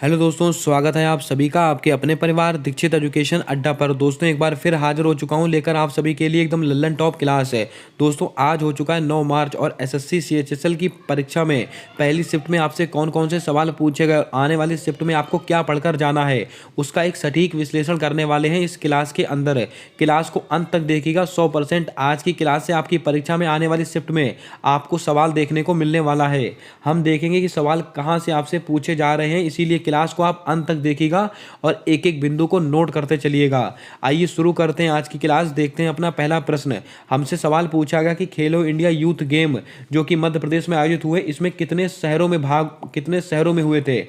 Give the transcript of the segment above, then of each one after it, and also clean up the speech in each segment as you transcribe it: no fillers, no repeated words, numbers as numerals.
Hello दोस्तों, स्वागत है आप सभी का आपके अपने परिवार दीक्षित एजुकेशन अड्डा पर। दोस्तों एक बार फिर हाजिर हो चुका हूं लेकर आप सभी के लिए एकदम लल्लन टॉप क्लास है। दोस्तों आज हो चुका है 9 मार्च और एसएससी सीएचएसएल की परीक्षा में पहली शिफ्ट में आपसे कौन कौन से सवाल पूछे गए, आने वाली शिफ्ट में आपको क्या पढ़कर जाना है, उसका एक सटीक विश्लेषण करने वाले हैं इस क्लास के अंदर। क्लास को अंत तक देखिएगा। 100% आज की क्लास से आपकी परीक्षा में आने वाली शिफ्ट में आपको सवाल देखने को मिलने वाला है। हम देखेंगे कि सवाल कहाँ से आपसे पूछे जा रहे हैं, इसीलिए क्लास को आप अंत तक देखिएगा और एक एक बिंदु को नोट करते चलिएगा। आइए शुरू करते हैं आज की क्लास। देखते हैं अपना पहला प्रश्न। हमसे सवाल पूछा गया कि खेलो इंडिया यूथ गेम जो कि मध्य प्रदेश में आयोजित हुए, इसमें कितने शहरों में हुए थे?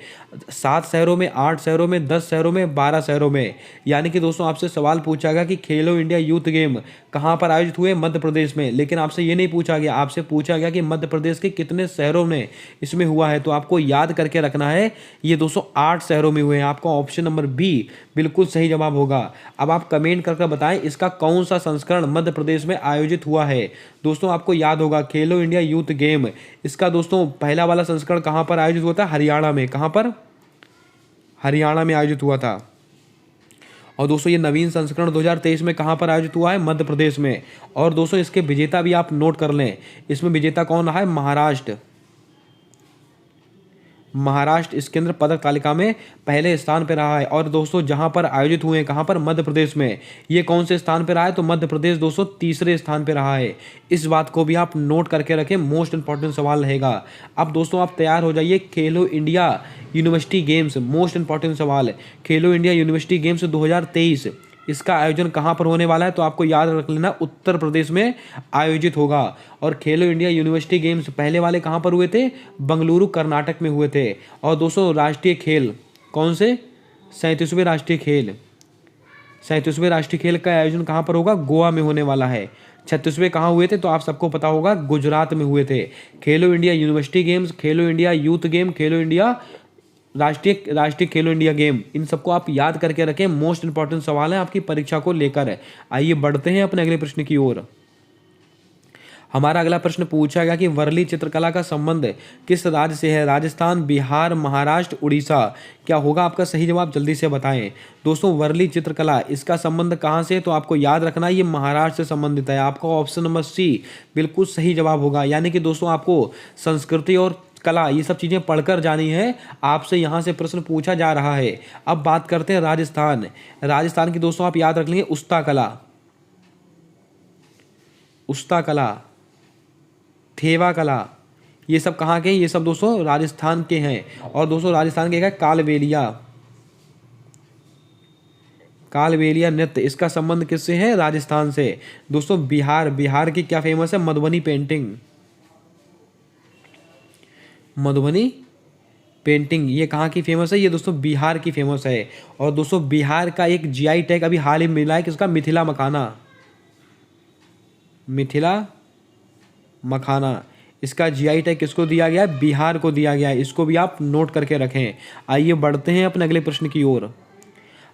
7 शहरों में, 8 शहरों में, 10 शहरों में, 12 शहरों में। यानी कि दोस्तों आपसे सवाल पूछा गया कि खेलो इंडिया यूथ गेम कहाँ पर आयोजित हुए? मध्य प्रदेश में। लेकिन आपसे ये नहीं पूछा गया, आपसे पूछा गया कि मध्य प्रदेश के कितने शहरों में इसमें हुआ है। तो आपको याद करके रखना है, ये दोस्तों 8 शहरों में हुए हैं। आपका ऑप्शन नंबर बी बिल्कुल सही जवाब होगा। अब आप कमेंट करके बताएं इसका कौन सा संस्करण मध्य प्रदेश में आयोजित हुआ है। दोस्तों आपको याद होगा खेलो इंडिया यूथ गेम, इसका दोस्तों पहला वाला संस्करण कहां पर आयोजित हुआ था? हरियाणा में। कहां पर? हरियाणा में आयोजित हुआ था। और दोस्तों ये नवीन संस्करण 2023 में कहां पर आयोजित हुआ है? मध्य प्रदेश में। और दोस्तों इसके विजेता भी आप नोट कर लें। इसमें विजेता कौन रहा है? महाराष्ट्र इसके अंदर पदक तालिका में पहले स्थान पर रहा है। और दोस्तों जहां पर आयोजित हुए हैं कहां पर? मध्य प्रदेश में। ये कौन से स्थान पर रहा है? तो मध्य प्रदेश दोस्तों तीसरे स्थान पर रहा है। इस बात को भी आप नोट करके रखें, मोस्ट इंपॉर्टेंट सवाल रहेगा। अब दोस्तों आप तैयार हो जाइए। खेलो India university games, most important सवाल। खेलो इंडिया यूनिवर्सिटी गेम्स 2023 इसका आयोजन कहाँ पर होने वाला है? तो आपको याद रख लेना, उत्तर प्रदेश में आयोजित होगा। और खेलो इंडिया यूनिवर्सिटी गेम्स पहले वाले कहाँ पर हुए थे? बंगलुरु कर्नाटक में हुए थे। और दोस्तों राष्ट्रीय खेल कौन से? 37वें राष्ट्रीय खेल। 37वें राष्ट्रीय खेल का आयोजन कहाँ पर होगा? गोवा में होने वाला है। 36वें कहाँ हुए थे? तो आप सबको पता होगा, गुजरात में हुए थे। खेलो इंडिया यूनिवर्सिटी गेम्स, खेलो इंडिया यूथ गेम, खेलो इंडिया राष्ट्रीय खेलो इंडिया गेम, इन सबको आप याद करके रखें। मोस्ट इंपॉर्टेंट सवाल है आपकी परीक्षा को लेकर। आइए बढ़ते हैं अपने अगले प्रश्न की ओर। हमारा अगला प्रश्न पूछा गया कि वर्ली चित्रकला का संबंध किस राज्य से है? राजस्थान, बिहार, महाराष्ट्र, उड़ीसा। क्या होगा आपका सही जवाब? जल्दी से बताएं। दोस्तों वर्ली चित्रकला इसका संबंध कहां से है? तो आपको याद रखना ये महाराष्ट्र से संबंधित है। आपका ऑप्शन नंबर सी बिल्कुल सही जवाब होगा। यानी कि दोस्तों आपको संस्कृति और कला ये सब चीज़ें पढ़कर जानी है। आपसे यहाँ से प्रश्न पूछा जा रहा है। अब बात करते हैं राजस्थान। राजस्थान की दोस्तों आप याद रख लेंगे उस्ता कला, थेवा कला, ये सब कहाँ के हैं? ये सब दोस्तों राजस्थान के हैं। और दोस्तों राजस्थान के क्या? कालबेलिया नृत्य, इसका संबंध किससे है? राजस्थान से। दोस्तों बिहार की क्या फेमस है? मधुबनी पेंटिंग ये कहाँ की फेमस है? ये दोस्तों बिहार की फेमस है। और दोस्तों बिहार का एक जीआई टैग अभी हाल ही में मिला है, किसका? मिथिला मखाना। इसका जीआई टैग किसको दिया गया है? बिहार को दिया गया है। इसको भी आप नोट करके रखें। आइए बढ़ते हैं अपने अगले प्रश्न की ओर।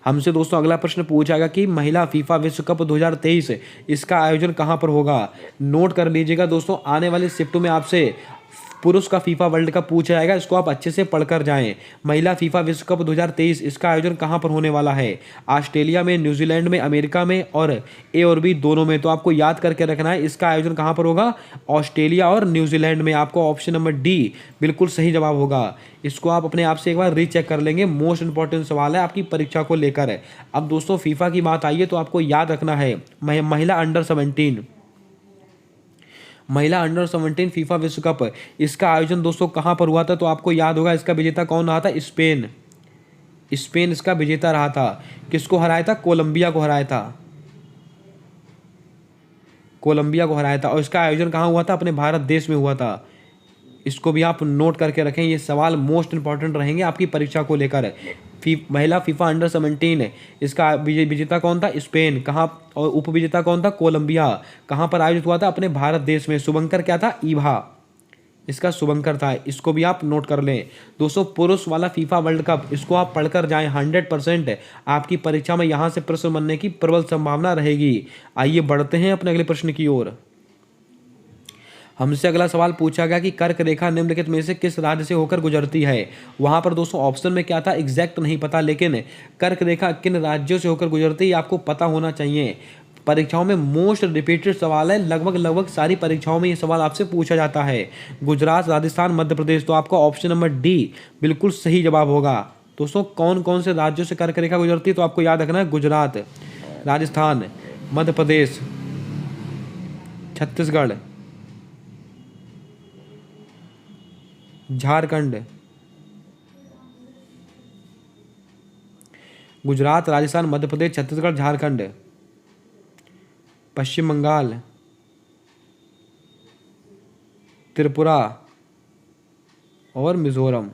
हमसे दोस्तों अगला प्रश्न पूछा गया कि महिला फीफा विश्व कप 2023 इसका आयोजन कहां पर होगा? नोट कर लीजिएगा दोस्तों, आने वाली शिफ्टों में आपसे पुरुष का फीफा वर्ल्ड कप पूछा जाएगा, इसको आप अच्छे से पढ़कर जाएं। महिला फीफा विश्व कप 2023 इसका आयोजन कहां पर होने वाला है? ऑस्ट्रेलिया में, न्यूजीलैंड में, अमेरिका में और ए और बी दोनों में। तो आपको याद करके रखना है इसका आयोजन कहां पर होगा? ऑस्ट्रेलिया और न्यूजीलैंड में। आपका ऑप्शन नंबर डी बिल्कुल सही जवाब होगा। इसको आप अपने आप से एक बार रीचेक कर लेंगे, मोस्ट इंपॉर्टेंट सवाल है आपकी परीक्षा को लेकर। अब दोस्तों फीफा की बात आई है तो आपको याद रखना है महिला अंडर 17 फीफा विश्व कप इसका आयोजन दोस्तों कहां पर हुआ था? तो आपको याद होगा इसका विजेता कौन रहा था? स्पेन इसका विजेता रहा था। किसको हराया था? कोलंबिया को हराया था। और इसका आयोजन कहां हुआ था? अपने भारत देश में हुआ था। इसको भी आप नोट करके रखें, ये सवाल मोस्ट इंपॉर्टेंट रहेंगे आपकी परीक्षा को लेकर। महिला फीफा अंडर 17 इसका विजेता कौन था? स्पेन। कहाँ? और उपविजेता कौन था? कोलंबिया। कहाँ पर आयोजित हुआ था? अपने भारत देश में। शुभंकर क्या था? ईभा इसका शुभंकर था। इसको भी आप नोट कर लें। दोस्तों पुरुष वाला फीफा वर्ल्ड कप इसको आप पढ़कर जाएं, 100% आपकी परीक्षा में यहाँ से प्रश्न बनने की प्रबल संभावना रहेगी। आइए बढ़ते हैं अपने अगले प्रश्न की ओर। हमसे अगला सवाल पूछा गया कि कर्क रेखा निम्नलिखित में से किस राज्य से होकर गुजरती है। वहां पर दोस्तों ऑप्शन में क्या था एग्जैक्ट नहीं पता, लेकिन कर्क रेखा किन राज्यों से होकर गुजरती है ये आपको पता होना चाहिए। परीक्षाओं में मोस्ट रिपीटेड सवाल है, लगभग सारी परीक्षाओं में ये सवाल आपसे पूछा जाता है। गुजरात, राजस्थान, मध्य प्रदेश, तो आपका ऑप्शन नंबर डी बिल्कुल सही जवाब होगा। दोस्तों कौन कौन से राज्यों से कर्क रेखा गुजरती है, तो आपको याद रखना है गुजरात, राजस्थान, मध्य प्रदेश, छत्तीसगढ़, झारखंड। गुजरात, राजस्थान, मध्य प्रदेश, छत्तीसगढ़, झारखंड, पश्चिम बंगाल, त्रिपुरा और मिजोरम।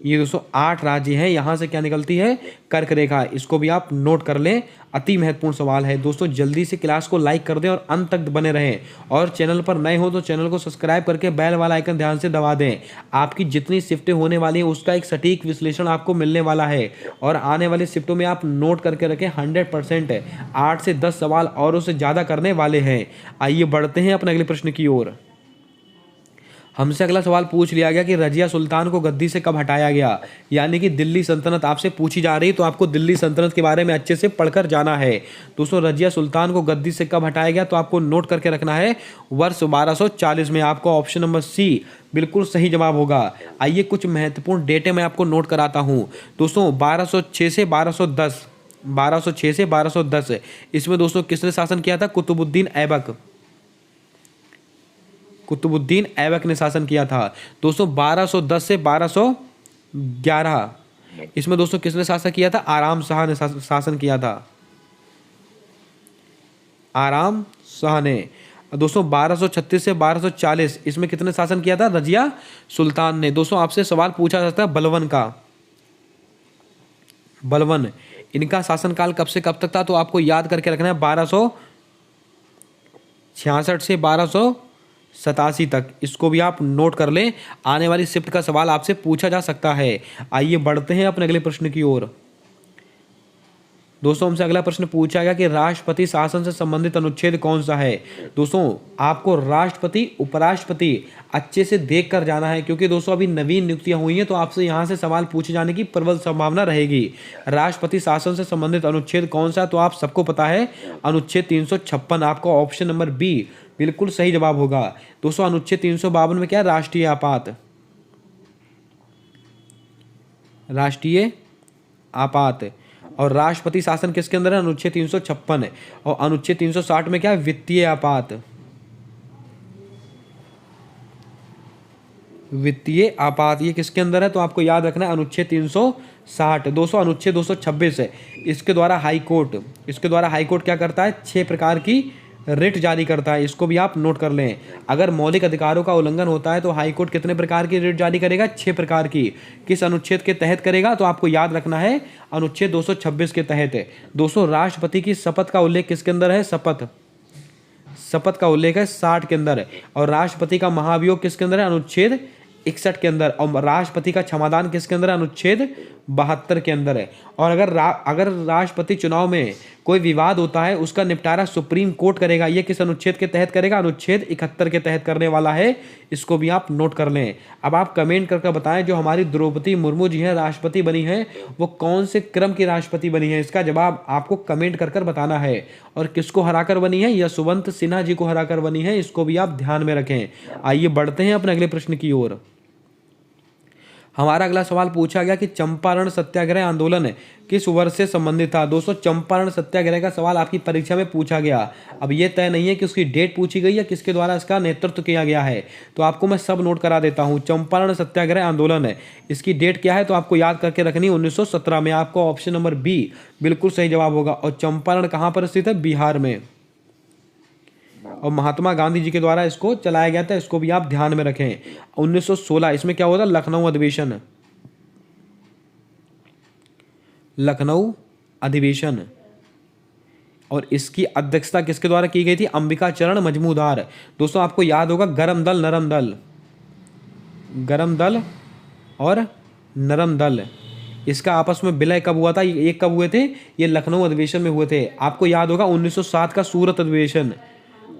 ये दोस्तों 8 राज्य हैं, यहाँ से क्या निकलती है कर्क रेखा। इसको भी आप नोट कर लें, अति महत्वपूर्ण सवाल है। दोस्तों जल्दी से क्लास को लाइक कर दें और अंत तक बने रहें, और चैनल पर नए हो तो चैनल को सब्सक्राइब करके बेल वाला आइकन ध्यान से दबा दें। आपकी जितनी शिफ्टें होने वाली हैं उसका एक सटीक विश्लेषण आपको मिलने वाला है, और आने वाली शिफ्टों में आप नोट करके रखें 100%। 8 से 10 सवाल और उससे ज़्यादा करने वाले हैं। आइए बढ़ते हैं अपने अगले प्रश्न की ओर। हमसे अगला सवाल पूछ लिया गया कि रजिया सुल्तान को गद्दी से कब हटाया गया, यानी कि दिल्ली सल्तनत आपसे पूछी जा रही है, तो आपको दिल्ली सल्तनत के बारे में अच्छे से पढ़कर जाना है। दोस्तों रजिया सुल्तान को गद्दी से कब हटाया गया, तो आपको नोट करके रखना है वर्ष 1240 में। आपका ऑप्शन नंबर सी बिल्कुल सही जवाब होगा। आइए कुछ महत्वपूर्ण डेटे मैं आपको नोट कराता हूँ। दोस्तों 1206 से 1210, 1206 से 1210 इसमें दोस्तों किसने शासन किया था, कुतुबुद्दीन ऐबक, कुतुबुद्दीन ऐबक ने शासन किया था। दोस्तों 1210 से 1211 इसमें दोस्तों किसने शासन किया था, आराम शाह ने शासन किया था, आराम शाह ने। दोस्तों 1236 से 1240 इसमें कितने शासन किया था, रजिया सुल्तान ने। दोस्तों आपसे सवाल पूछा जाता है बलवन का, बलवन इनका शासनकाल कब से कब तक था, तो आपको याद करके रखना है 1266 से 1287 तक। इसको भी आप नोट कर लें, आने वाली शिफ्ट का सवाल आपसे पूछा जा सकता है। आइए बढ़ते हैं अपने अगले प्रश्न की ओर। दोस्तों हमसे अगला प्रश्न पूछा गया कि राष्ट्रपति शासन से संबंधित अनुच्छेद कौन सा है। दोस्तों आपको राष्ट्रपति, उपराष्ट्रपति अच्छे से देख कर जाना है, क्योंकि दोस्तों अभी नवीन नियुक्तियां हुई हैं, तो आपसे यहां से सवाल पूछे जाने की प्रबल संभावना रहेगी। राष्ट्रपति शासन से संबंधित अनुच्छेद कौन सा, तो आप सबको पता है अनुच्छेद 356। आपका ऑप्शन नंबर बी बिल्कुल सही जवाब होगा। दोस्तों अनुच्छेद 352 में क्या है, राष्ट्रीय आपात, राष्ट्रीय आपात। और राष्ट्रपति शासन किसके अंदर है, अनुच्छेद 356 है। और अनुच्छेद 360 में क्या है, वित्तीय आपात, वित्तीय आपात ये किसके अंदर है, तो आपको याद रखना है अनुच्छेद 360। दोस्तों अनुच्छेद 226 है, इसके द्वारा हाई कोर्ट, इसके द्वारा हाई कोर्ट क्या करता है, 6 प्रकार की रिट जारी करता है। इसको भी आप नोट कर लें। अगर मौलिक अधिकारों का उल्लंघन होता है तो हाई कोर्ट कितने प्रकार की रिट जारी करेगा, 6 प्रकार की। किस अनुच्छेद के तहत करेगा, तो आपको याद रखना है अनुच्छेद 226 के तहत है। दोस्तों राष्ट्रपति की शपथ का उल्लेख किसके अंदर है, शपथ, शपथ का उल्लेख है 60 के अंदर। और राष्ट्रपति का महाभियोग किसके अंदर है, अनुच्छेद 61 के अंदर। और राष्ट्रपति का क्षमादान किसके अंदर है, अनुच्छेद 72 के अंदर है। और अगर राष्ट्रपति चुनाव में कोई विवाद होता है उसका निपटारा सुप्रीम कोर्ट करेगा। ये किस अनुच्छेद के तहत करेगा, अनुच्छेद 71 के तहत करने वाला है। इसको भी आप नोट कर लें। अब आप कमेंट करके बताएं, जो हमारी द्रौपदी मुर्मू जी हैं राष्ट्रपति बनी है, वो कौन से क्रम की राष्ट्रपति बनी है, इसका जवाब आपको कमेंट कर बताना है। और किसको हराकर बनी है, यशवंत सिन्हा जी को हराकर बनी है। इसको भी आप ध्यान में रखें। आइए बढ़ते हैं अपने अगले प्रश्न की ओर। हमारा अगला सवाल पूछा गया कि चंपारण सत्याग्रह आंदोलन किस वर्ष से संबंधित था। दोस्तों चंपारण सत्याग्रह का सवाल आपकी परीक्षा में पूछा गया। अब ये तय नहीं है कि उसकी डेट पूछी गई या किसके द्वारा इसका नेतृत्व किया गया है, तो आपको मैं सब नोट करा देता हूँ। चंपारण सत्याग्रह आंदोलन इसकी डेट क्या है, तो आपको याद करके रखनी 1917 में। आपका ऑप्शन नंबर बी बिल्कुल सही जवाब होगा। और चंपारण कहाँ पर स्थित है, बिहार में। और महात्मा गांधी जी के द्वारा इसको चलाया गया था। इसको भी आप ध्यान में रखें। 1916 इसमें क्या हुआ था, लखनऊ अधिवेशन, लखनऊ अधिवेशन। और इसकी अध्यक्षता किसके द्वारा की गई थी, अंबिका चरण मजमूदार। दोस्तों आपको याद होगा गरम दल नरम दल, गरम दल और नरम दल, इसका आपस में विलय कब हुआ था, ये कब हुए थे, ये लखनऊ अधिवेशन में हुए थे। आपको याद होगा 1907 का सूरत अधिवेशन,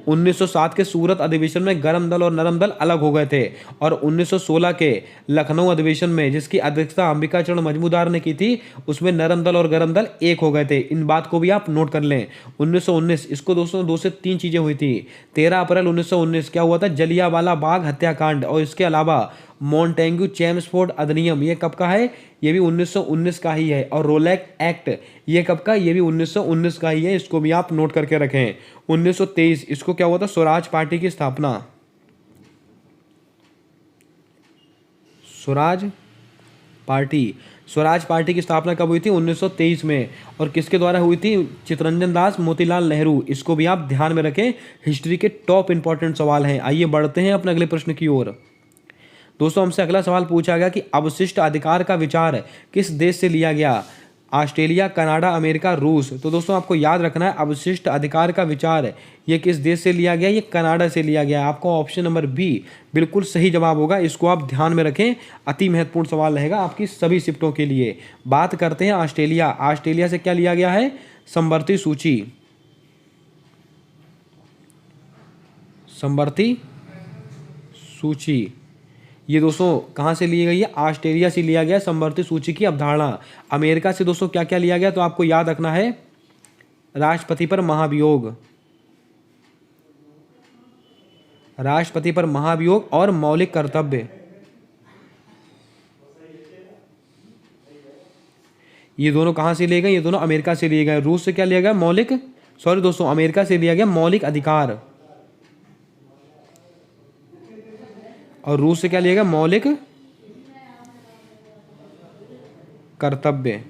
1907 के सूरत अधिवेशन में गरम दल और नरम दल अलग हो गए थे और 1916 के लखनऊ अधिवेशन में जिसकी अध्यक्षता अंबिका चरण मजमूदार ने की थी उसमें नरम दल और गरम दल एक हो गए थे। इन बात को भी आप नोट कर लें। 1919 इसको दोस्तों 2 से 3 चीजें हुई थी। 13 अप्रैल 1919 क्या हुआ था, जलियांवाला बाग हत्याकांड। और इसके अलावा मॉन्टेग्यू चेम्सफोर्ड अधिनियम ये कब का है, ये भी 1919 का ही है। और रोलैक एक्ट ये कब का, ये भी 1919 का ही है, इसको भी आप नोट करके रखें। 1923 इसको क्या हुआ था, स्वराज पार्टी की स्थापना। स्वराज पार्टी की स्थापना कब हुई थी, 1923 में। और किसके द्वारा हुई थी, चित्तरंजन दास मोतीलाल नेहरू। इसको भी आप ध्यान में रखें, हिस्ट्री के टॉप इंपॉर्टेंट सवाल हैं। आइए बढ़ते हैं अपने अगले प्रश्न की ओर। दोस्तों हमसे अगला सवाल पूछा गया कि अवशिष्ट अधिकार का विचार किस देश से लिया गया, ऑस्ट्रेलिया, कनाडा, अमेरिका, रूस। तो दोस्तों आपको याद रखना है अवशिष्ट अधिकार का विचार ये किस देश से लिया गया, ये कनाडा से लिया गया। आपको ऑप्शन नंबर बी बिल्कुल सही जवाब होगा, इसको आप ध्यान में रखें, अति महत्वपूर्ण सवाल रहेगा आपकी सभी शिफ्टों के लिए। बात करते हैं ऑस्ट्रेलिया। ऑस्ट्रेलिया से क्या लिया गया है, समवर्ती सूची। ये दोस्तों कहाँ से ली गई है, ऑस्ट्रेलिया से लिया गया समवर्ती सूची की अवधारणा। अमेरिका से दोस्तों क्या क्या लिया गया, तो आपको याद रखना है राष्ट्रपति पर महाभियोग और मौलिक कर्तव्य। ये दोनों कहाँ से लिए गए, ये दोनों अमेरिका से लिए गए। रूस से क्या लिया गया, अमेरिका से लिया गया मौलिक अधिकार। और रूस से क्या लिया गया, मौलिक कर्तव्य।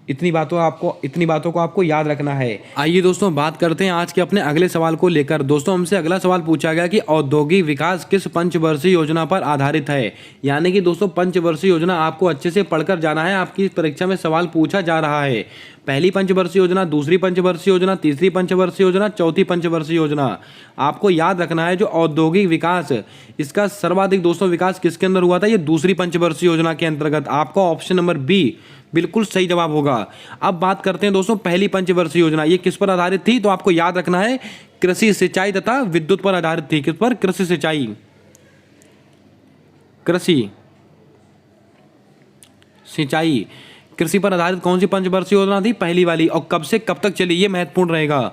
इतनी बातों को आपको याद रखना है। आइए दोस्तों बात करते हैं आज के अपने अगले सवाल को लेकर। दोस्तों हमसे अगला सवाल पूछा गया कि औद्योगिक विकास किस पंचवर्षीय योजना पर आधारित है। यानी कि दोस्तों पंचवर्षीय योजना आपको अच्छे से पढ़कर जाना है, आपकी परीक्षा में सवाल पूछा जा रहा है। पहली पंचवर्षीय योजना, दूसरी पंचवर्षीय योजना, तीसरी पंचवर्षीय योजना, चौथी पंचवर्षीय योजना। आपको याद रखना है जो औद्योगिक विकास, इसका सर्वाधिक दोस्तों विकास किसके अंदर हुआ था, ये दूसरी पंचवर्षीय योजना के अंतर्गत। आपका ऑप्शन नंबर बी बिल्कुल सही जवाब होगा। अब बात करते हैं दोस्तों पहली पंचवर्षीय योजना, ये किस पर आधारित थी, तो आपको याद रखना है कृषि, सिंचाई तथा विद्युत पर आधारित थी। किस पर, कृषि कृषि पर आधारित कौन सी पंचवर्षीय योजना थी, पहली वाली। और कब से कब तक चली, ये महत्वपूर्ण रहेगा,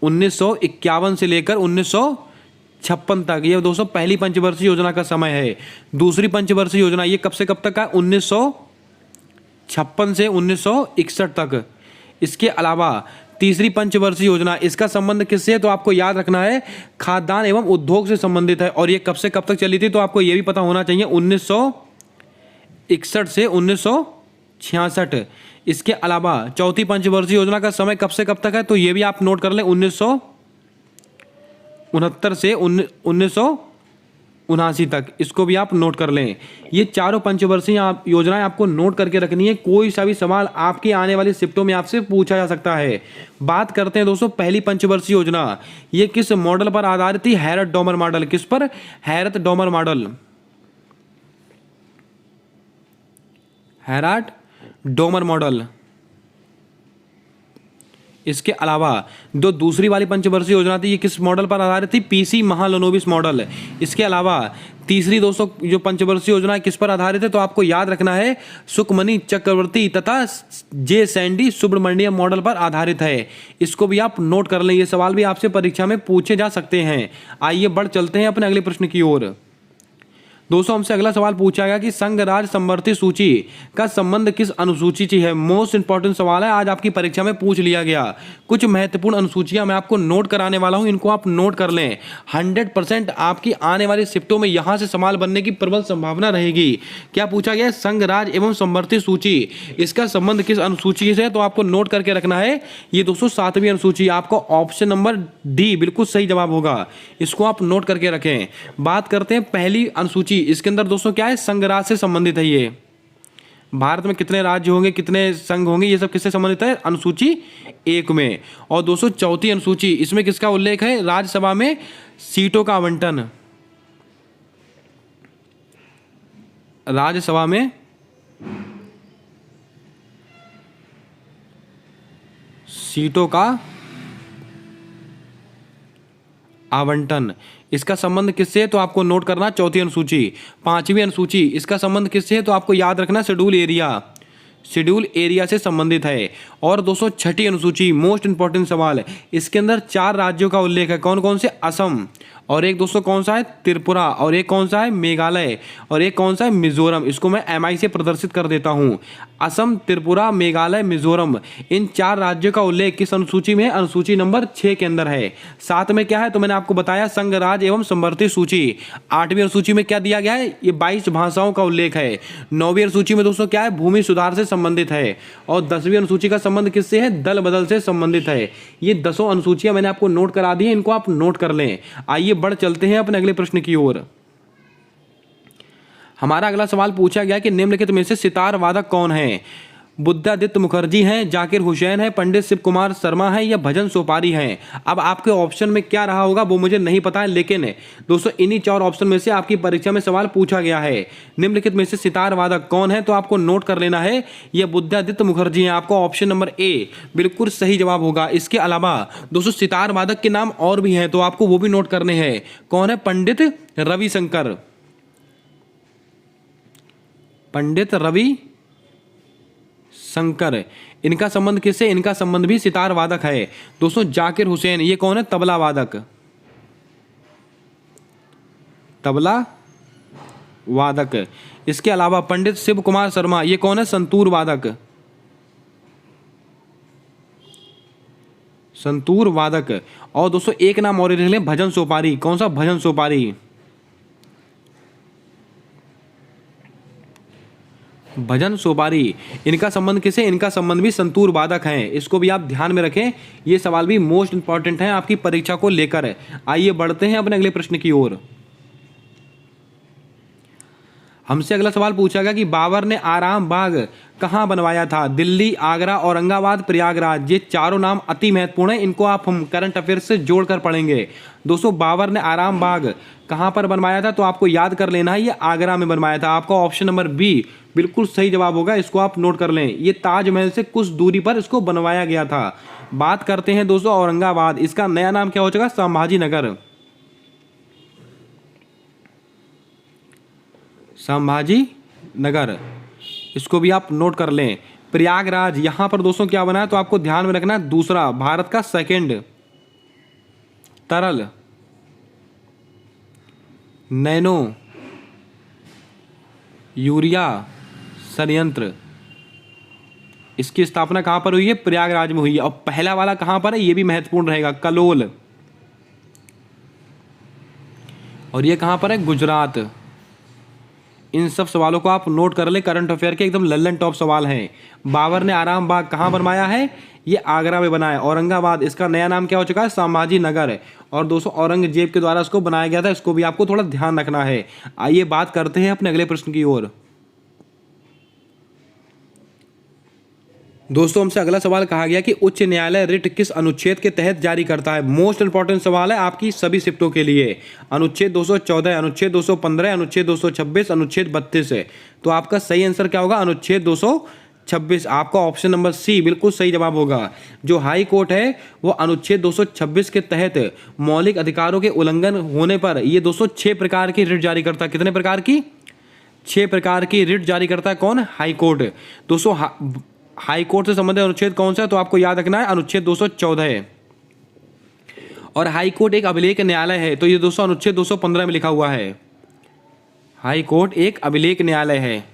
1951 से लेकर 1956 तक। ये दोस्तों पहली पंचवर्षीय योजना का समय है। दूसरी पंचवर्षीय योजना ये कब से कब तक है, 1956 से 1961 तक। इसके अलावा तीसरी पंचवर्षीय योजना, इसका संबंध किससे है, तो आपको याद रखना है खाद्यान्न एवं उद्योग से संबंधित है। और ये कब से कब तक चली थी, तो आपको ये भी पता होना चाहिए, 1961 से 1966। इसके अलावा चौथी पंचवर्षीय योजना का समय कब से कब तक है, तो ये भी आप नोट कर लें, 1969 से 1979 तक। इसको भी आप नोट कर लें। ये चारों पंचवर्षीय योजनाएं आपको नोट करके रखनी है, कोई सा भी सवाल आपकी आने वाली शिफ्टों में आपसे पूछा जा सकता है। बात करते हैं दोस्तों पहली पंचवर्षीय योजना, ये किस मॉडल पर आधारित थी, हैरत डॉमर मॉडल। किस पर, हैरत डॉमर मॉडल। इसके अलावा जो दूसरी वाली पंचवर्षीय योजना थी, ये किस मॉडल पर आधारित थी, पीसी महालनोबिस मॉडल। इसके अलावा तीसरी दोस्तों जो पंचवर्षीय योजना किस पर आधारित है, तो आपको याद रखना है सुखमनी चक्रवर्ती तथा जे सैंडी सुब्रमण्यम मॉडल पर आधारित है। इसको भी आप नोट कर लें, ये सवाल भी आपसे परीक्षा में पूछे जा सकते हैं। आइए बढ़ चलते हैं अपने अगले प्रश्न की ओर। दोस्तों हमसे अगला सवाल पूछा गया कि संघ राज्य समवर्ती सूची का संबंध किस अनुसूची से है। मोस्ट इंपॉर्टेंट सवाल है, आज आपकी परीक्षा में पूछ लिया गया। कुछ महत्वपूर्ण अनुसूचियां मैं आपको नोट कराने वाला हूं, इनको आप नोट कर लें। 100% आपकी आने वाली शिफ्टों में यहां से सवाल बनने की प्रबल संभावना रहेगी। क्या पूछा गया, संघ राज्य एवं समवर्ती सूची, इसका संबंध किस अनुसूची से है, तो आपको नोट करके रखना है ये दोस्तों 7वीं अनुसूची। आपको ऑप्शन नंबर डी बिल्कुल सही जवाब होगा, इसको आप नोट करके रखें। बात करते हैं पहली अनुसूची, इसके अंदर दोस्तों क्या है, संघ राज्य से संबंधित है। ये भारत में कितने राज्य होंगे, कितने संघ होंगे, ये सब किससे संबंधित है, अनुसूची 1 में। और दोस्तों चौथी अनुसूची, इसमें किसका उल्लेख है, राज्यसभा में सीटों का आवंटन। राज्यसभा में सीटों का आवंटन। इसका संबंध किससे है तो आपको नोट करना चौथी अनुसूची। पांचवी अनुसूची, इसका संबंध किससे है तो आपको याद रखना शेड्यूल एरिया, शेड्यूल एरिया से संबंधित है। और दोस्तों छठी अनुसूची मोस्ट इंपॉर्टेंट सवाल है, इसके अंदर 4 राज्यों का उल्लेख है। कौन कौन से? असम, और एक दोस्तों कौन सा है? त्रिपुरा, और एक कौन सा है? मेघालय, और एक कौन सा है? मिजोरम। इसको मैं MI से प्रदर्शित कर देता हूँ। असम, त्रिपुरा, मेघालय, मिजोरम, इन 4 राज्यों का उल्लेख किस अनुसूची में है? अनुसूची नंबर 6 के अंदर है। साथ में क्या है तो मैंने आपको बताया संघ राज्य एवं समवर्ती सूची। 8वीं अनुसूची में क्या दिया गया है? ये 22 भाषाओं का उल्लेख है। 9वीं अनुसूची में दोस्तों क्या है? भूमि सुधार से संबंधित है। और 10वीं अनुसूची का संबंध किससे है? दल बदल से संबंधित है। ये 10 अनुसूचियां मैंने आपको नोट करा दी है, इनको आप नोट कर लें। आइए बढ़ चलते हैं अपने अगले प्रश्न की ओर। हमारा अगला सवाल पूछा गया कि निम्नलिखित में से सितार वादक कौन है? बुद्धादित्य मुखर्जी हैं, जाकिर हुसैन है, पंडित शिव कुमार शर्मा है, या भजन सोपारी हैं। अब आपके ऑप्शन में क्या रहा होगा वो मुझे नहीं पता है, लेकिन दोस्तों इन्हीं 4 ऑप्शन में से आपकी परीक्षा में सवाल पूछा गया है। निम्नलिखित में से सितार वादक कौन है तो आपको नोट कर लेना है, यह बुद्धादित्य मुखर्जी हैं। आपको ऑप्शन नंबर ए बिल्कुल सही जवाब होगा। इसके अलावा दोस्तों सितार वादक के नाम और भी हैं तो आपको वो भी नोट करने हैं। कौन है? पंडित रविशंकर, पंडित रवि शंकर। इनका संबंध किससे? इनका संबंध भी सितार वादक है। दोस्तों जाकिर हुसैन, ये कौन है? तबला वादक, तबला वादक। इसके अलावा पंडित शिव कुमार शर्मा, ये कौन है? संतूर वादक, संतूर वादक। और दोस्तों एक नाम और लिख लें, भजन सोपारी। कौन सा? भजन सोपारी, भजन सोपारी। इनका संबंध किसे? इनका संबंध भी संतूर वादक है। इसको भी आप ध्यान में रखें, ये सवाल भी मोस्ट इंपॉर्टेंट है आपकी परीक्षा को लेकर। आइए बढ़ते हैं अपने अगले प्रश्न की ओर। हमसे अगला सवाल पूछा गया कि बाबर ने आराम बाग कहाँ बनवाया था? दिल्ली, आगरा, औरंगाबाद, प्रयागराज। ये चारों नाम अति महत्वपूर्ण है, इनको आप हम करंट अफेयर्स से जोड़कर पढ़ेंगे। दोस्तों बाबर ने आराम बाग कहाँ पर बनवाया था तो आपको याद कर लेना है, ये आगरा में बनवाया था। आपका ऑप्शन नंबर बी बिल्कुल सही जवाब होगा, इसको आप नोट कर लें। ये ताजमहल से कुछ दूरी पर इसको बनवाया गया था। बात करते हैं दोस्तों औरंगाबाद, इसका नया नाम क्या हो चुका? संभाजी नगर, संभाजी नगर। इसको भी आप नोट कर लें। प्रयागराज, यहां पर दोस्तों क्या बना है तो आपको ध्यान में रखना है, दूसरा भारत का सेकंड तरल नैनो यूरिया संयंत्र। इसकी स्थापना कहां पर हुई है? प्रयागराज में हुई है। और पहला वाला कहां पर है ये भी महत्वपूर्ण रहेगा, कलोल। और ये कहां पर है? गुजरात। इन सब सवालों को आप नोट कर ले, करंट अफेयर के एकदम लल्लन टॉप सवाल हैं। बाबर ने आराम बाग कहाँ बनवाया है? ये आगरा में बना है। औरंगाबाद, इसका नया नाम क्या हो चुका है? संभाजी नगर। और दोस्तों औरंगजेब के द्वारा इसको बनाया गया था, इसको भी आपको थोड़ा ध्यान रखना है। आइए बात करते हैं अपने अगले प्रश्न की ओर। दोस्तों हमसे अगला सवाल कहा गया कि उच्च न्यायालय रिट किस अनुच्छेद के तहत जारी करता है? मोस्ट इंपॉर्टेंट सवाल है आपकी सभी शिफ्टों के लिए। अनुच्छेद 214, अनुच्छेद 215, अनुच्छेद 226, अनुच्छेद 32 है। तो आपका सही आंसर क्या होगा? अनुच्छेद 226। आपका ऑप्शन नंबर सी बिल्कुल सही जवाब होगा। जो हाई कोर्ट है वो अनुच्छेद 226 के तहत मौलिक अधिकारों के उल्लंघन होने पर ये 206 प्रकार की रिट जारी करता है। कितने प्रकार की? 6 प्रकार की रिट जारी करता है। कौन? High court. दोस्तों हाई कोर्ट से संबंधित अनुच्छेद कौन सा है तो आपको याद रखना है, अनुच्छेद 214 है। और हाई कोर्ट एक अभिलेख न्यायालय है तो ये दोस्तों अनुच्छेद 215 में लिखा हुआ है। हाई कोर्ट एक अभिलेख न्यायालय है,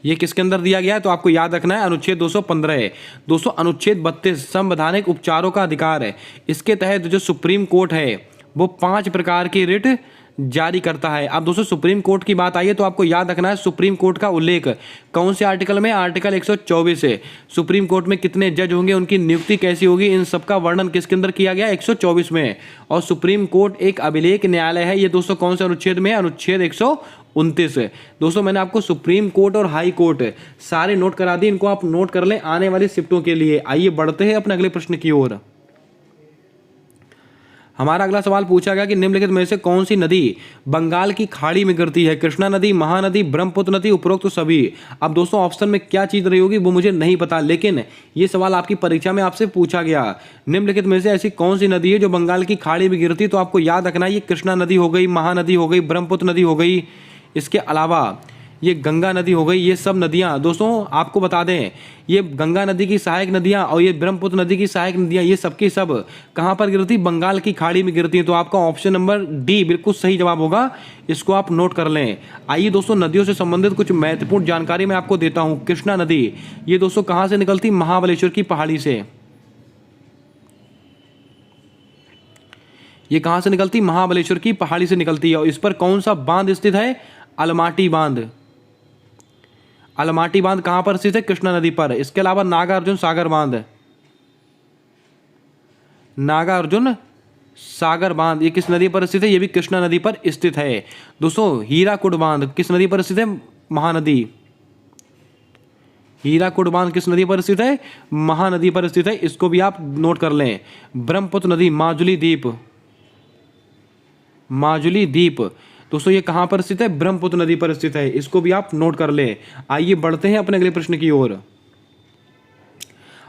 ये किसके अंदर दिया गया है तो आपको याद रखना है, अनुच्छेद 215 है। दोस्तों अनुच्छेद 32 संवैधानिक उपचारों का अधिकार है। इसके तहत जो सुप्रीम कोर्ट है वो 5 प्रकार की रिट जारी करता है। अब दोस्तों सुप्रीम कोर्ट की बात आई है तो आपको याद रखना है सुप्रीम कोर्ट का उल्लेख कौन से आर्टिकल में? आर्टिकल 124 है। सुप्रीम कोर्ट में कितने जज होंगे, उनकी नियुक्ति कैसी होगी, इन सबका वर्णन किसके अंदर किया गया? 124 में। और सुप्रीम कोर्ट एक अभिलेख न्यायालय है, ये दोस्तों कौन से अनुच्छेद में है? अनुच्छेद 129 है। दोस्तों मैंने आपको सुप्रीम कोर्ट और हाई कोर्ट सारे नोट करा दिए, इनको आप नोट कर लें आने वाली शिफ्टों के लिए। आइए बढ़ते हैं अपने अगले प्रश्न की ओर। हमारा अगला सवाल पूछा गया कि निम्नलिखित में से कौन सी नदी बंगाल की खाड़ी में गिरती है? कृष्णा नदी, महानदी, ब्रह्मपुत्र नदी, उपरोक्त सभी। अब दोस्तों ऑप्शन में क्या चीज रही होगी वो मुझे नहीं पता, लेकिन ये सवाल आपकी परीक्षा में आपसे पूछा गया। निम्नलिखित में से ऐसी कौन सी नदी है जो बंगाल की खाड़ी में गिरती है? तो आपको याद रखना है ये कृष्णा नदी हो गई, महानदी हो गई, ब्रह्मपुत्र नदी हो गई, इसके अलावा ये गंगा नदी हो गई। ये सब नदियां दोस्तों आपको बता दें, ये गंगा नदी की सहायक नदियां और ये ब्रह्मपुत्र नदी की सहायक नदियां, ये सबकी सब कहां पर गिरती? बंगाल की खाड़ी में गिरती हैं। तो आपका ऑप्शन नंबर डी बिल्कुल सही जवाब होगा, इसको आप नोट कर लें। आइए दोस्तों नदियों से संबंधित कुछ महत्वपूर्ण जानकारी मैं आपको देता हूं। कृष्णा नदी ये दोस्तों कहां से निकलती? महाबलेश्वर की पहाड़ी से। ये कहां से निकलती? महाबलेश्वर की पहाड़ी से निकलती है। और इस पर कौन सा बांध स्थित है? अलमाटी बांध। अलमाटी बांध कहां पर स्थित है? कृष्णा नदी पर। इसके अलावा नागार्जुन सागर बांध, नागार्जुन सागर बांध ये किस नदी पर स्थित है? ये भी कृष्णा नदी पर स्थित है। दोस्तों हीराकुड बांध किस नदी पर स्थित है? महानदी। हीराकुड बांध किस नदी पर स्थित है? महानदी पर स्थित है, इसको भी आप नोट कर लें। ब्रह्मपुत्र नदी माजुली द्वीप, माजुली द्वीप दोस्तों ये कहां पर स्थित है? ब्रह्मपुत्र नदी पर स्थित है, इसको भी आप नोट कर लें। आइए बढ़ते हैं अपने अगले प्रश्न की ओर।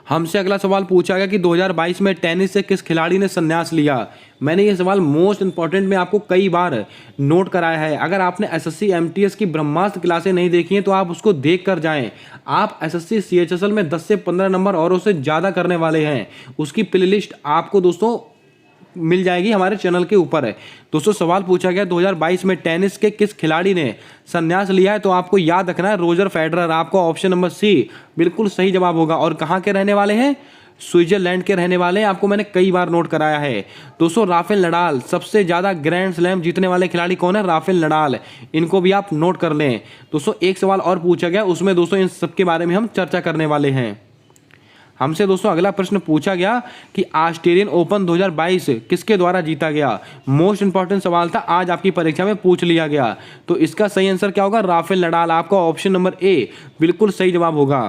हमसे अगला सवाल पूछा गया कि 2022 में टेनिस से किस खिलाड़ी ने संन्यास लिया? मैंने ये सवाल मोस्ट इंपॉर्टेंट में आपको कई बार नोट कराया है। अगर आपने एसएससी एमटीएस की ब्रह्मास्त्र क्लासें नहीं देखी हैं तो आप उसको देख कर जाएं। आप एसएससी सीएचएसएल में 10 से 15 नंबर और उससे ज़्यादा करने वाले हैं, उसकी प्लेलिस्ट आपको दोस्तों मिल जाएगी हमारे चैनल के ऊपर है। दोस्तों सवाल पूछा गया 2022 में टेनिस के किस खिलाड़ी ने संन्यास लिया है? तो आपको याद रखना है रोजर फेडरर। आपका ऑप्शन नंबर सी बिल्कुल सही जवाब होगा। और कहाँ के रहने वाले हैं? स्विट्जरलैंड के रहने वाले हैं, आपको मैंने कई बार नोट कराया है। दोस्तों राफेल नडाल सबसे ज्यादा ग्रैंड स्लैम जीतने वाले खिलाड़ी कौन है? राफेल नडाल, इनको भी आप नोट कर लें। दोस्तों एक सवाल और पूछा गया, उसमें दोस्तों इन सबके बारे में हम चर्चा करने वाले हैं। हमसे दोस्तों अगला प्रश्न पूछा गया कि ऑस्ट्रेलियन ओपन 2022 किसके द्वारा जीता गया? मोस्ट इंपॉर्टेंट सवाल था, आज आपकी परीक्षा में पूछ लिया गया। तो इसका सही आंसर क्या होगा? Rafael Nadal. आपका ऑप्शन नंबर ए बिल्कुल सही जवाब होगा।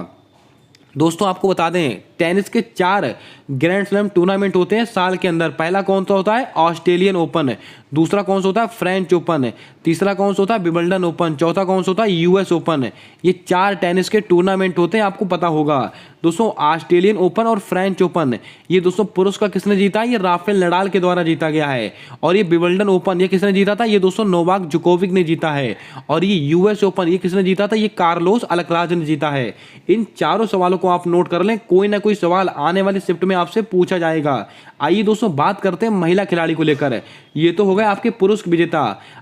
दोस्तों आपको बता दें टेनिस के 4 ग्रैंड स्लैम टूर्नामेंट होते हैं साल के अंदर। पहला कौन सा होता है? Australian open. दूसरा कौन सा होता है? French open. तीसरा कौन सा होता है? Wimbledon open. चौथा कौन सा होता है? US open. ये 4 टेनिस के टूर्नामेंट होते हैं, आपको पता होगा। दोस्तों ऑस्ट्रेलियन ओपन और फ्रेंच ओपन ये दोस्तों पुरुष का किसने जीता है? ये राफेल नडाल के द्वारा जीता गया है। और ये विंबलडन ओपन ये किसने जीता था? ये दोस्तों नोवाक जोकोविक ने जीता है। और ये यूएस ओपन ये किसने जीता था? ये कार्लोस अल्कराज ने जीता है। इन चारों सवालों को आप नोट कर लें, कोई ना कोई सवाल आने वाली शिफ्ट में आपसे पूछा जाएगा। आइए दोस्तों बात करते हैं महिला खिलाड़ी को लेकर। ये तो हो गए आपके पुरुष विजेता।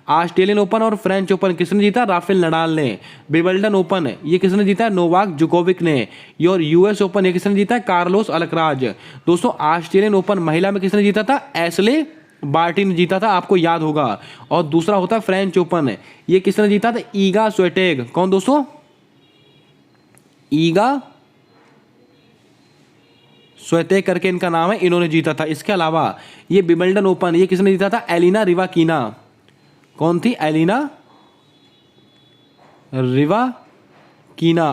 ऑस्ट्रेलियन ओपन और फ्रेंच ओपन किसने जीता? राफेल नडाल ने। विंबलडन ओपन ये किसने जीता? नोवाक जोकोविक ने। और यूएस ओपन ये किसने जीता? Carlos Alcaraz. दोस्तों ऑस्ट्रेलियन ओपन महिला में किसने जीता था? एशले बार्टी ने जीता था, आपको याद होगा। और दूसरा होता है फ्रेंच ओपन, ये किसने जीता था? ईगा स्विएटेक। कौन दोस्तों? ईगा स्विएटेक करके इनका नाम है, इन्होंने जीता था। इसके अलावा ये विंबलडन ओपन ये किसने जीता था? एलिना रिवाकीना। कौन थी? एलिना रिवाकीना।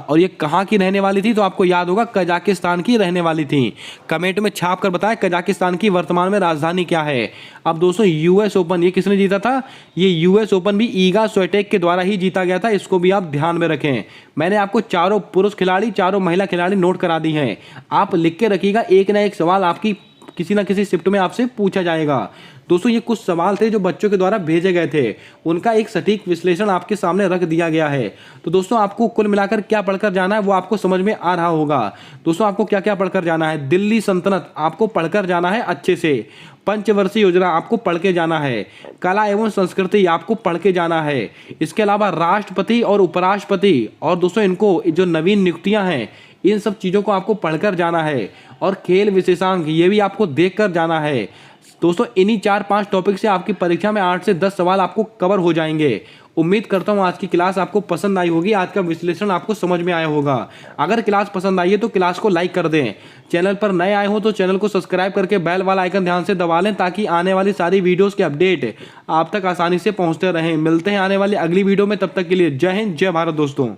और ये कहाँ की रहने वाली थी? तो आपको याद होगा कजाकिस्तान की रहने वाली थी। कमेंट में छाप कर बताएं कजाकिस्तान की वर्तमान में राजधानी क्या है। अब दोस्तों यूएस ओपन ये किसने जीता था? ये यूएस ओपन भी ईगा स्विएटेक के द्वारा ही जीता गया था, इसको भी आप ध्यान में रखें। मैंने आपको चारों पुरुष खिलाड़ी चारों महिला खिलाड़ी नोट करा दी हैं, आप लिख के रखिएगा। एक ना एक सवाल आपकी किसी ना किसी शिफ्ट में आपसे पूछा जाएगा। दोस्तों ये कुछ सवाल थे जो बच्चों के द्वारा भेजे गए थे, उनका एक सटीक विश्लेषण आपके सामने रख दिया गया है। तो दोस्तों आपको कुल मिलाकर क्या पढ़कर जाना है वो आपको समझ में आ रहा होगा। दोस्तों आपको क्या क्या पढ़कर जाना है? दिल्ली सल्तनत आपको पढ़कर जाना है अच्छे से। पंचवर्षीय योजना आपको पढ़ के जाना है। कला एवं संस्कृति आपको पढ़ के जाना है। इसके अलावा राष्ट्रपति और उपराष्ट्रपति और दोस्तों इनको जो नवीन नियुक्तियां हैं इन सब चीज़ों को आपको पढ़कर जाना है। और खेल विशेषांक ये भी आपको देखकर जाना है। दोस्तों इन्हीं 4-5 टॉपिक से आपकी परीक्षा में 8 से 10 सवाल आपको कवर हो जाएंगे। उम्मीद करता हूँ आज की क्लास आपको पसंद आई होगी, आज का विश्लेषण आपको समझ में आया होगा। अगर क्लास पसंद आई है तो क्लास को लाइक कर दें। चैनल पर नए आए हो तो चैनल को सब्सक्राइब करके बेल वाला आइकन ध्यान से दबा लें ताकि आने वाली सारी वीडियोस के अपडेट आप तक आसानी से पहुंचते रहें। मिलते हैं आने वाली अगली वीडियो में, तब तक के लिए जय हिंद जय भारत दोस्तों।